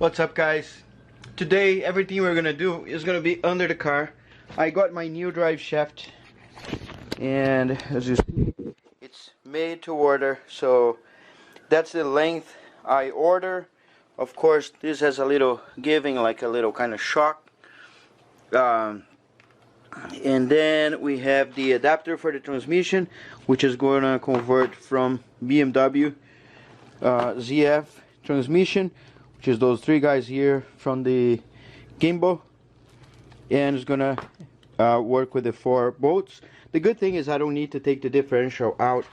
What's up, guys? Today everything we're gonna do is gonna be under the car. I got my new drive shaft, and as you see, it's made to order, so that's the length I order. Of course, this has a little giving, like a little kind of shock, and then we have the adapter for the transmission, which is going to convert from BMW ZF transmission, which is those three guys here from the gimbal, and it's gonna work with the 4 bolts. The good thing is I don't need to take the differential out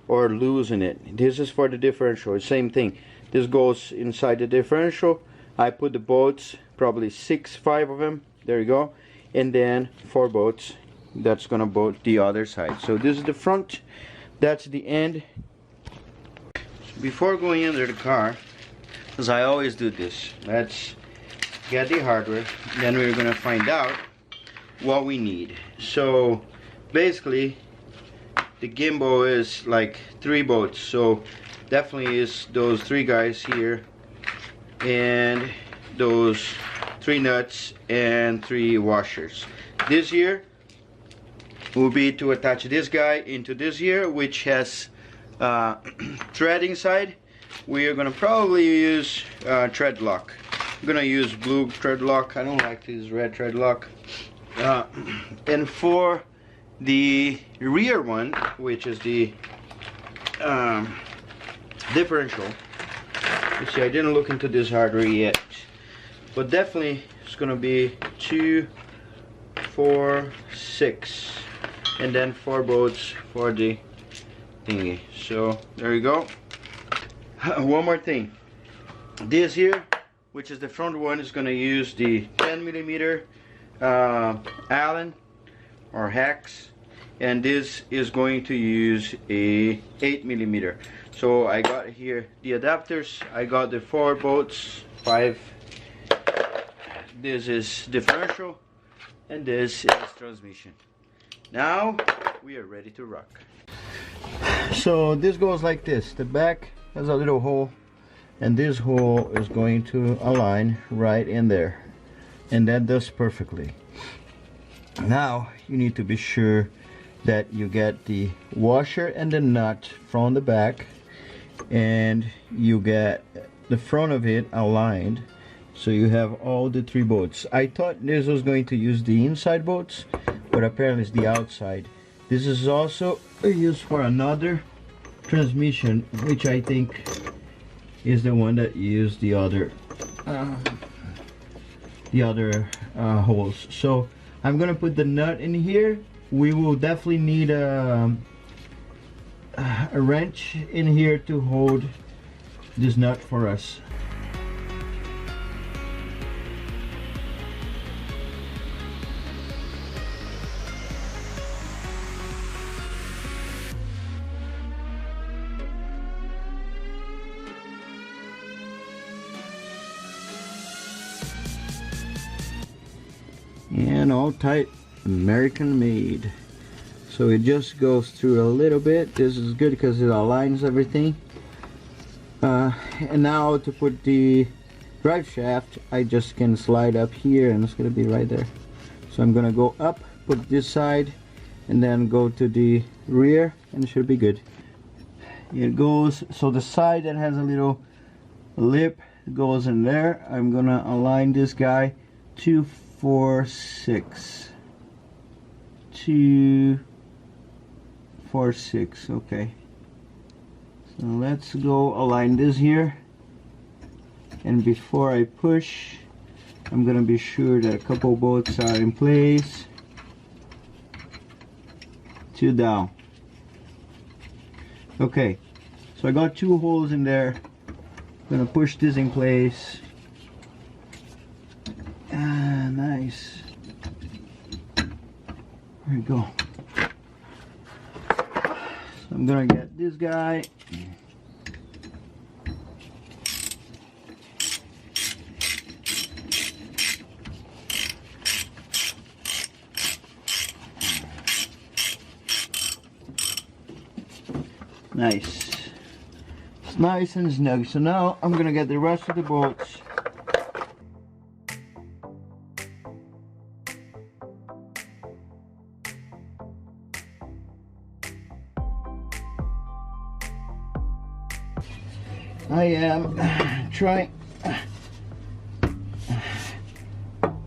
or loosen it. This is for the differential, same thing. This goes inside the differential. I put the bolts, probably 5 of them, there you go, and then 4 bolts that's gonna bolt the other side. So this is the front, that's the end. Before going under the car, as I always do this, let's get the hardware, then we're gonna find out what we need. So basically the gimbal is like 3 bolts, so definitely is those 3 guys here and those 3 nuts and 3 washers. This here will be to attach this guy into this here, which has thread inside. We are gonna probably use thread lock. I'm gonna use blue thread lock. I don't like this red thread lock. And for the rear one, which is the differential, you see I didn't look into this hardware yet, but definitely it's gonna be 2, 4, 6, and then 4 bolts for the thingy. So there you go. One more thing, this here, which is the front one, is going to use the 10mm Allen or hex, and this is going to use a 8mm. So I got here the adapters, I got the 4 bolts, 5. This is differential, and this is transmission. Now we are ready to rock. So this goes like this. The back has a little hole, and this hole is going to align right in there, and that does perfectly. Now you need to be sure that you get the washer and the nut from the back, and you get the front of it aligned, so you have all the 3 bolts. I thought this was going to use the inside bolts, but apparently it's the outside. This is also used for another transmission, which I think is the one that used the other holes. So I'm gonna put the nut in here. We will definitely need a wrench in here to hold this nut for us. And all tight, American made. So it just goes through a little bit. This is good because it aligns everything. And now to put the drive shaft, I just can slide up here, and it's gonna be right there. So I'm gonna go up, put this side, and then go to the rear, and it should be good. It goes, so the side that has a little lip goes in there. I'm gonna align this guy 2, 4, 6. 2, 4, 6. Okay. So let's go align this here. And before I push, I'm gonna be sure that a couple bolts are in place. 2 down. Okay. So I got 2 holes in there. I'm gonna push this in place. Nice. There we go. So I'm gonna get this guy. Nice. It's nice and snug. So now I'm gonna get the rest of the bolts I am trying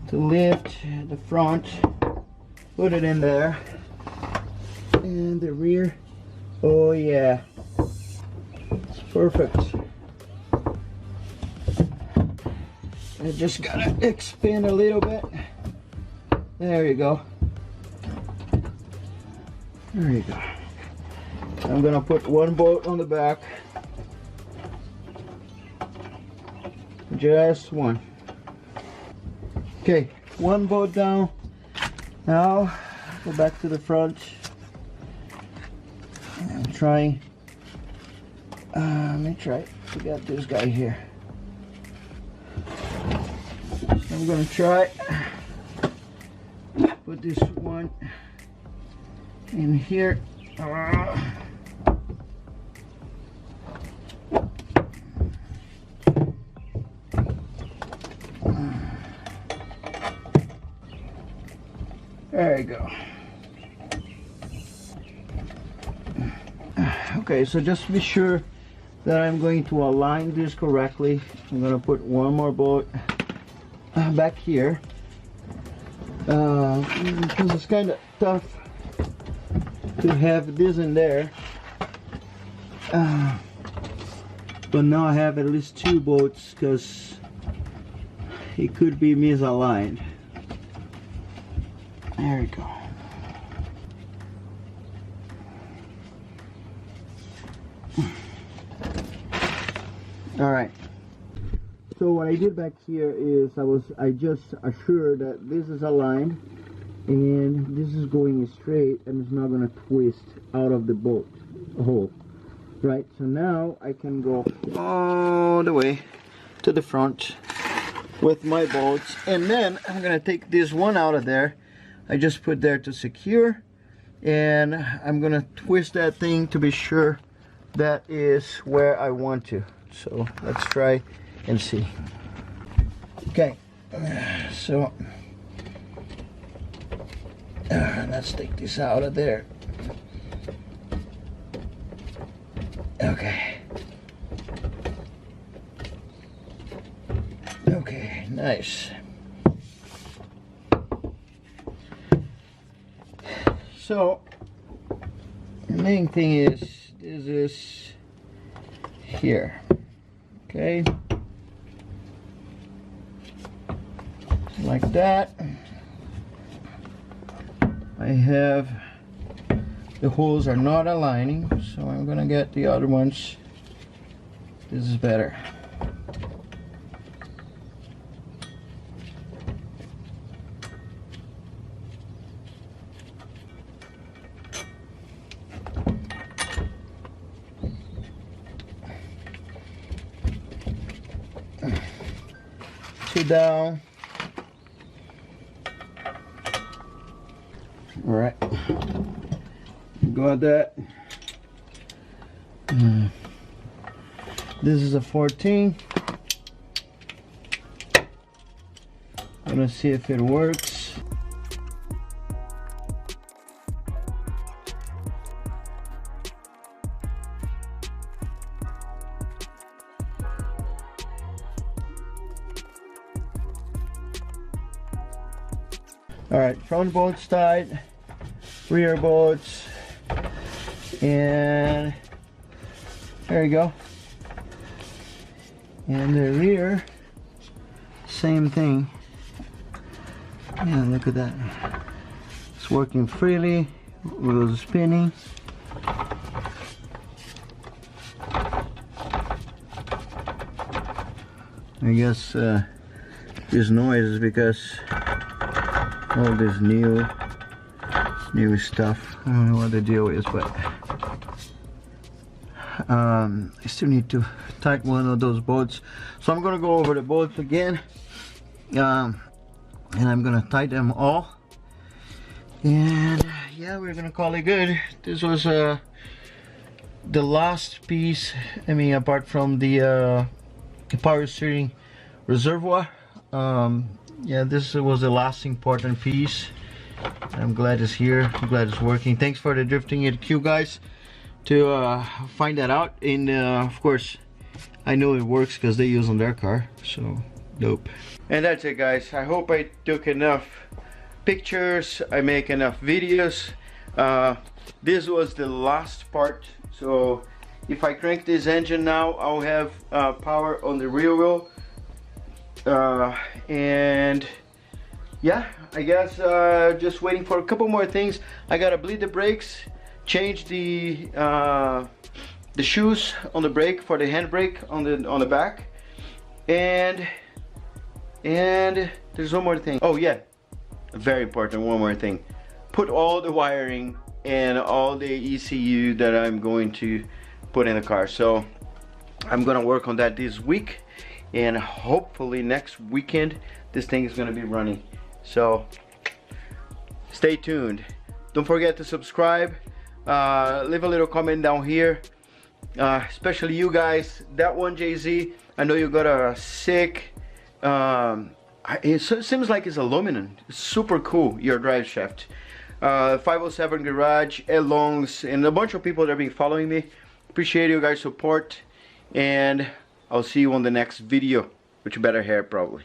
to lift the front, put it in there, and the rear, oh yeah, it's perfect. I just gotta expand a little bit. There you go. There you go. I'm gonna put one bolt on the back. Just one. Okay, one bolt down. Now go back to the front. I'm trying. Let me try to get this guy here. So I'm gonna try put this one in here. There you go. Okay, so just be sure that I'm going to align this correctly. I'm going to put one more bolt back here because it's kind of tough to have this in there. But now I have at least two bolts because it could be misaligned. There we go. All right. So what I did back here is I just assured that this is aligned and this is going straight and it's not going to twist out of the bolt hole. Right. So now I can go all the way to the front with my bolts, and then I'm going to take this one out of there. I just put there to secure, and I'm gonna twist that thing to be sure that is where I want to. So let's try and see. Okay, so let's take this out of there. Okay. Okay, nice. So the main thing is this is here, okay, like that. I have the holes are not aligning, so I'm gonna get the other ones. This is better. Two down. All right, got that. This is a 14. I'm gonna see if it works. All right, front bolts tight, rear bolts, and there you go. And the rear, same thing. Yeah, look at that. It's working freely, wheels spinning. I guess this noise is because all this new stuff. I don't know what the deal is, but I still need to tighten one of those bolts. So I'm gonna go over the bolts again, and I'm gonna tighten them all. And yeah, we're gonna call it good. This was the last piece. I mean, apart from the power steering reservoir. Yeah, this was the last important piece. I'm glad it's here. I'm glad it's working. Thanks for the DriftHQ guys to find that out. And of course, I know it works because they use on their car, so dope. And that's it, guys. I hope I took enough pictures, I make enough videos. This was the last part, so if I crank this engine now, I'll have power on the rear wheel. And yeah, I guess just waiting for a couple more things. I gotta bleed the brakes, change the shoes on the brake for the handbrake on the back, and there's one more thing. Oh yeah, very important, one more thing. Put all the wiring and all the ECU that I'm going to put in the car. So I'm gonna work on that this week, and hopefully next weekend this thing is gonna be running. So stay tuned. Don't forget to subscribe. Leave a little comment down here, especially you guys. That one, JZ, I know you got a sick it seems like it's aluminum. It's super cool, your drive shaft. 507 Garage, Elongs, and a bunch of people that have been following me. Appreciate you guys' support, and I'll see you on the next video with better hair probably.